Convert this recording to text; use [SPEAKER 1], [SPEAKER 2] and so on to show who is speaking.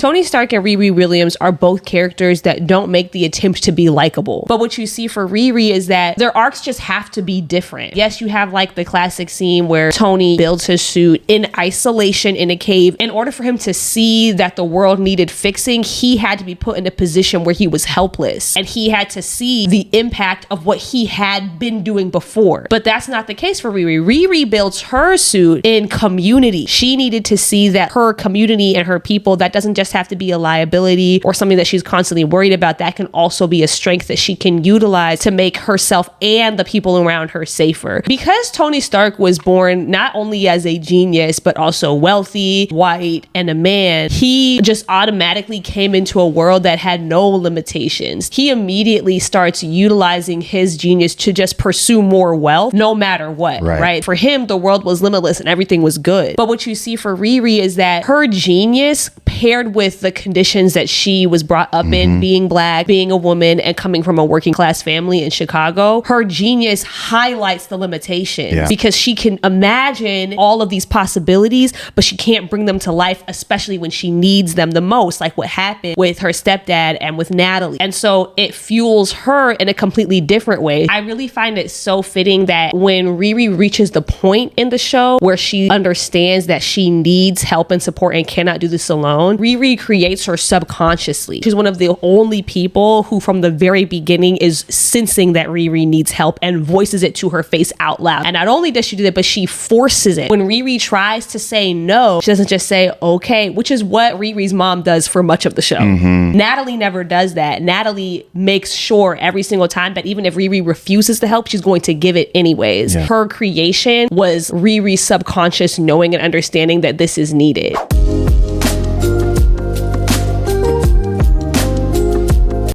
[SPEAKER 1] Tony Stark and Riri Williams are both characters that don't make the attempt to be likable. But what you see for Riri is that their arcs just have to be different. Yes, you have like the classic scene where Tony builds his suit in isolation in a cave. In order for him to see that the world needed fixing, he had to be put in a position where he was helpless. And he had to see the impact of what he had been doing before. But that's not the case for Riri. Riri builds her suit in community. She needed to see that her community and her people, that doesn't just have to be a liability or something that she's constantly worried about. That can also be a strength that she can utilize to make herself and the people around her safer. Because Tony Stark was born not only as a genius, but also wealthy, white, and a man, he just automatically came into a world that had no limitations. He immediately starts utilizing his genius to just pursue more wealth, no matter what, right? For him, the world was limitless and everything was good. But what you see for Riri is that her genius paired with the conditions that she was brought up in, being Black, being a woman, and coming from a working class family in Chicago, her genius highlights the limitations because she can imagine all of these possibilities, but she can't bring them to life, especially when she needs them the most, like what happened with her stepdad and with Natalie. And so it fuels her in a completely different way. I really find it so fitting that when Riri reaches the point in the show where she understands that she needs help and support and cannot do this alone, Riri creates her subconsciously. She's one of the only people who from the very beginning is sensing that Riri needs help and voices it to her face out loud. And not only does she do that, but she forces it. When Riri tries to say no, she doesn't just say okay, which is what Riri's mom does for much of the show. Natalie never does that. Natalie makes sure every single time that even if Riri refuses to help, she's going to give it anyways. Her creation was Riri's subconscious knowing and understanding that this is needed.